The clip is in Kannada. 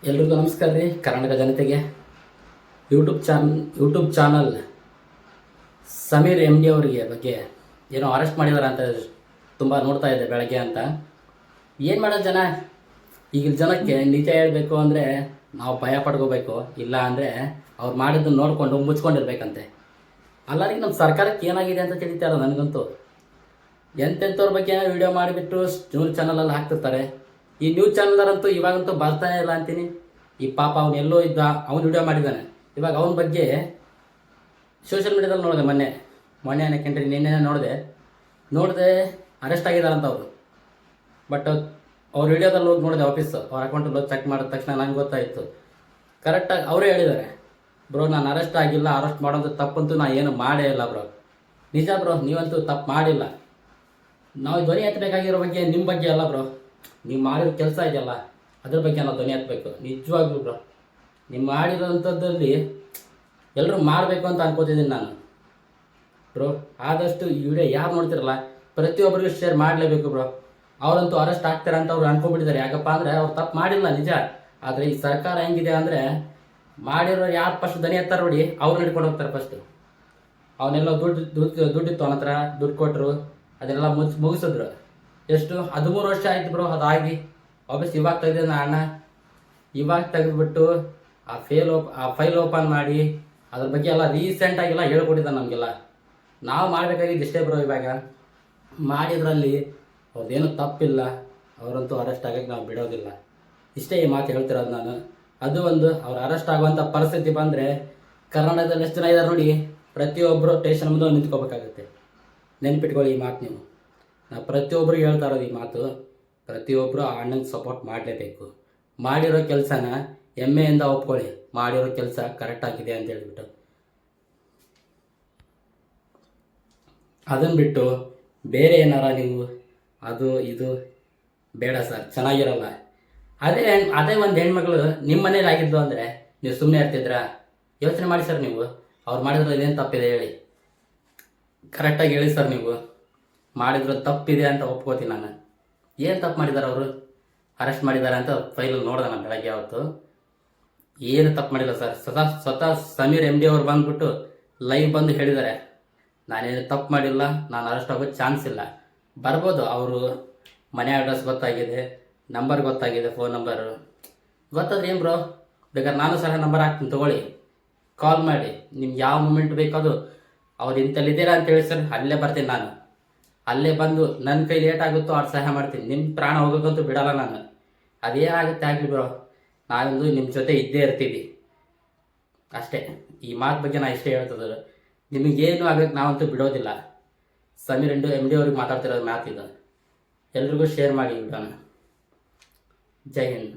ಎಲ್ರಿಗೂ ನಮಸ್ಕಾರ ರೀ. ಕರ್ನಾಟಕ ಜನತೆಗೆ YouTube channel Sameer M D ಅವರಿಗೆ ಬಗ್ಗೆ ಏನೋ ಅರೆಸ್ಟ್ ಮಾಡಿದಾರೆ ಅಂತ ತುಂಬ ನೋಡ್ತಾ ಇದ್ದೆ ಬೆಳಗ್ಗೆ ಅಂತ. ಏನು ಮಾಡೋದು ಜನ, ಈಗ ಜನಕ್ಕೆ ನಿಜ ಹೇಳಬೇಕು ಅಂದರೆ ನಾವು ಭಯ ಪಡ್ಕೋಬೇಕು, ಇಲ್ಲ ಅಂದರೆ ಅವ್ರು ಮಾಡಿದ್ದನ್ನು ನೋಡಿಕೊಂಡು ಮುಚ್ಕೊಂಡಿರ್ಬೇಕಂತೆ. ಅಲ್ಲರಿಗೆ ನಮ್ಮ ಸರ್ಕಾರಕ್ಕೆ ಏನಾಗಿದೆ ಅಂತ ತಿಳಿತಾರ ನನಗಂತೂ. ಎಂತೆಂಥವ್ರ ಬಗ್ಗೆ ವಿಡಿಯೋ ಮಾಡಿಬಿಟ್ಟು ನ್ಯೂಸ್ ಚಾನಲಲ್ಲಿ ಹಾಕ್ತಿರ್ತಾರೆ. ಈ ನ್ಯೂಸ್ ಚಾನಲ್ದಾರಂತೂ ಇವಾಗಂತೂ ಬರ್ತಾನೆ ಇಲ್ಲ ಅಂತೀನಿ. ಈ ಪಾಪ ಅವನು ಎಲ್ಲೋ ಇದ್ದ, ಅವನು ವಿಡಿಯೋ ಮಾಡಿದ್ದಾನೆ. ಇವಾಗ ಅವನ ಬಗ್ಗೆ ಸೋಷಿಯಲ್ ಮೀಡಿಯಾದಲ್ಲಿ ನೋಡಿದೆ, ಮೊನ್ನೆ ಏನಕ್ಕೆ ನಿನ್ನೆ ನೋಡಿದೆ ಅರೆಸ್ಟ್ ಆಗಿದ್ದಾರಂತ ಅವರು. ಬಟ್ ಅವ್ರ ವಿಡಿಯೋದಲ್ಲಿ ಹೋಗಿ ನೋಡಿದೆ, ಆಫೀಸ್ ಅವ್ರ ಅಕೌಂಟಲ್ಲಿ ಚೆಕ್ ಮಾಡಿದ ತಕ್ಷಣ ನನಗೆ ಗೊತ್ತಾಯಿತು. ಕರೆಕ್ಟಾಗಿ ಅವರೇ ಹೇಳಿದ್ದಾರೆ, ಬ್ರೋ ನಾನು ಅರೆಸ್ಟ್ ಆಗಿಲ್ಲ, ಅರೆಸ್ಟ್ ಮಾಡೋದು ತಪ್ಪಂತೂ ನಾನು ಏನು ಮಾಡೇ ಇಲ್ಲ ಬ್ರೋ. ನಿಜ ಬ್ರೋ, ನೀವಂತೂ ತಪ್ಪು ಮಾಡಿಲ್ಲ. ನಾವು ಧ್ವನಿ ಎತ್ತಬೇಕಾಗಿರೋ ಬಗ್ಗೆ ನಿಮ್ಮ ಬಗ್ಗೆ ಅಲ್ಲ ಬ್ರೋ, ನೀವು ಮಾಡಿರೋ ಕೆಲಸ ಇದೆಯಲ್ಲ ಅದ್ರ ಬಗ್ಗೆ ನಾವು ಧ್ವನಿ ಎತ್ತಬೇಕು. ನಿಜವಾಗ್ಲೂ ಬ್ರೋ, ನೀವು ಮಾಡಿರೋಂಥದ್ದಲ್ಲಿ ಎಲ್ಲರೂ ಮಾಡಬೇಕು ಅಂತ ಅನ್ಕೋತಿದ್ದೀನಿ ನಾನು ಬ್ರೋ. ಆದಷ್ಟು ಈ ವಿಡಿಯೋ ಯಾರು ನೋಡ್ತಿರಲ್ಲ ಪ್ರತಿಯೊಬ್ಬರಿಗೂ ಶೇರ್ ಮಾಡಲೇಬೇಕು ಬ್ರೋ. ಅವರಂತೂ ಅರೆಸ್ಟ್ ಆಗ್ತಾರೆ ಅಂತ ಅವ್ರು ಅನ್ಕೊಂಡ್ಬಿಟ್ಟಿದ್ದಾರೆ. ಯಾಕಪ್ಪ ಅಂದರೆ ಅವ್ರು ತಪ್ಪು ಮಾಡಿಲ್ಲ ನಿಜ. ಆದರೆ ಈ ಸರ್ಕಾರ ಹೆಂಗಿದೆ ಅಂದರೆ, ಮಾಡಿರೋ ಯಾರು ಫಸ್ಟ್ ಧ್ವನಿ ಎತ್ತಾರೆ ನೋಡಿ, ಅವ್ರು ಹಿಡ್ಕೊಂಡು ಹೋಗ್ತಾರೆ ಫಸ್ಟು. ಅವನ್ನೆಲ್ಲ ದುಡ್ಡಿತ್ತು ಅವನ ಹತ್ರ, ದುಡ್ಡು ಕೊಟ್ಟರು, ಅದನ್ನೆಲ್ಲ ಮುಗಿಸಿದ್ರು. ಎಷ್ಟು 13 ವರ್ಷ ಆಯ್ತು ಬ್ರೋ ಅದಾಗಿ. ವಾಪಸ್ ಇವಾಗ ತೆಗೆದ ಅಣ್ಣ, ಇವಾಗ ತೆಗೆದುಬಿಟ್ಟು ಆ ಫೈಲ್ ಓಪನ್ ಮಾಡಿ ಅದ್ರ ಬಗ್ಗೆ ಎಲ್ಲ ರೀಸೆಂಟಾಗೆಲ್ಲ ಹೇಳ್ಕೊಟ್ಟಿದ್ದಾನೆ ನಮಗೆಲ್ಲ. ನಾವು ಮಾಡಬೇಕಾಗಿದ್ದು ಇಷ್ಟೇ ಬ್ರೋ. ಇವಾಗ ಮಾಡಿದ್ರಲ್ಲಿ ಅವ್ರದ್ದೇನು ತಪ್ಪಿಲ್ಲ, ಅವರಂತೂ ಅರೆಸ್ಟ್ ಆಗೋಕ್ಕೆ ನಾವು ಬಿಡೋದಿಲ್ಲ. ಇಷ್ಟೇ ಈ ಮಾತು ಹೇಳ್ತಿರೋದು ನಾನು. ಅದು ಒಂದು ಅವ್ರು ಅರೆಸ್ಟ್ ಆಗುವಂಥ ಪರಿಸ್ಥಿತಿ ಬಂದರೆ ಕರ್ನಾಟಕದಲ್ಲಿ ಎಷ್ಟು ಜನ ಇದ್ದಾರೆ ನೋಡಿ, ಪ್ರತಿಯೊಬ್ಬರು ಸ್ಟೇಷನ್ ಮುಂದೆ ನಿಂತ್ಕೋಬೇಕಾಗುತ್ತೆ. ನೆನ್ಪಿಟ್ಕೊಳ್ಳಿ ಈ ಮಾತು ನೀವು. ನಾವು ಪ್ರತಿಯೊಬ್ಬರಿಗೆ ಹೇಳ್ತಾ ಇರೋದು ಈ ಮಾತು. ಪ್ರತಿಯೊಬ್ಬರು ಆ ಅಣ್ಣಂಗೆ ಸಪೋರ್ಟ್ ಮಾಡಲೇಬೇಕು. ಮಾಡಿರೋ ಕೆಲಸನ ಹೆಮ್ಮೆಯಿಂದ ಒಪ್ಕೊಳ್ಳಿ, ಮಾಡಿರೋ ಕೆಲಸ ಕರೆಕ್ಟಾಗಿದೆ ಅಂತ ಹೇಳ್ಬಿಟ್ಟು. ಅದನ್ನು ಬಿಟ್ಟು ಬೇರೆ ಏನಾರ ನೀವು ಅದು ಇದು ಬೇಡ ಸರ್, ಚೆನ್ನಾಗಿರಲ್ಲ. ಅದೇ ಒಂದು ಹೆಣ್ಮಗಳು ನಿಮ್ಮ ಮನೇಲಿ ಆಗಿದ್ದು ಅಂದರೆ ನೀವು ಸುಮ್ಮನೆ ಇರ್ತಿದ್ರಾ? ಯೋಚನೆ ಮಾಡಿ ಸರ್ ನೀವು. ಅವ್ರು ಮಾಡಿದ್ರಲ್ಲಿ ಏನು ತಪ್ಪಿದೆ ಹೇಳಿ, ಕರೆಕ್ಟಾಗಿ ಹೇಳಿ ಸರ್. ನೀವು ಮಾಡಿದ್ರು ತಪ್ಪಿದೆ ಅಂತ ಒಪ್ಕೋತೀನಿ ನಾನು. ಏನು ತಪ್ಪು ಮಾಡಿದ್ದಾರೆ ಅವರು? ಅರೆಸ್ಟ್ ಮಾಡಿದ್ದಾರೆ ಅಂತ ಫೈಲಲ್ಲಿ ನೋಡಿದೆ ನಾನು ಬೆಳಗ್ಗೆ ಅವತ್ತು. ಏನು ತಪ್ಪು ಮಾಡಿಲ್ಲ ಸರ್. ಸ್ವತಃ ಸಮೀರ್ ಎಮ್ ಡಿ ಅವ್ರು ಬಂದುಬಿಟ್ಟು ಲೈವ್ ಬಂದು ಹೇಳಿದ್ದಾರೆ, ನಾನೇನು ತಪ್ಪು ಮಾಡಿಲ್ಲ, ನಾನು ಅರೆಸ್ಟ್ ಆಗೋ ಚಾನ್ಸ್ ಇಲ್ಲ. ಬರ್ಬೋದು, ಅವರು ಮನೆ ಅಡ್ರೆಸ್ ಗೊತ್ತಾಗಿದೆ, ನಂಬರ್ ಗೊತ್ತಾಗಿದೆ, ಫೋನ್ ನಂಬರು ಗೊತ್ತಾದ್ರೆ ಏನು ಬ್ರೋ, ಬೇಕಾದ್ರೆ ನಾನು ಸಹ ನಂಬರ್ ಹಾಕ್ತೀನಿ ತೊಗೊಳ್ಳಿ, ಕಾಲ್ ಮಾಡಿ. ನಿಮ್ಗೆ ಯಾವ ಮೂಮೆಂಟ್ ಬೇಕದು ಅವ್ರು ಇಂಥಲ್ಲಿದ್ದೀರಾ ಅಂತ ಹೇಳಿ ಸರ್, ಅಲ್ಲೇ ಬರ್ತೀನಿ ನಾನು. ಅಲ್ಲೇ ಬಂದು ನನ್ನ ಕೈ ಲೇಟ್ ಆಗುತ್ತೋ ಅವ್ರು ಸಹಾಯ ಮಾಡ್ತೀನಿ. ನಿಮ್ಮ ಪ್ರಾಣ ಹೋಗೋಕ್ಕಂತೂ ಬಿಡಲ್ಲ ನಾನು. ಅದೇನಾಗುತ್ತೆ ಆಗಲಿ ಬ್ರೋ, ನಾವೊಂದು ನಿಮ್ಮ ಜೊತೆ ಇದ್ದೇ ಇರ್ತೀವಿ ಅಷ್ಟೇ. ಈ ಮಾತು ಬಗ್ಗೆ ನಾನು ಇಷ್ಟೇ ಹೇಳ್ತದೆ. ನಿಮಗೇನು ಆಗೋಕ್ಕೆ ನಾವಂತೂ ಬಿಡೋದಿಲ್ಲ. ಸಮೀರ್ ಎಮ್ ಡಿ ಅವ್ರಿಗೆ ಮಾತಾಡ್ತಿರೋದು ಮಾತಿದೆ. ಎಲ್ರಿಗೂ ಶೇರ್ ಮಾಡಿ ವಿಡಿಯೋನ. ಜೈ ಹಿಂದ್.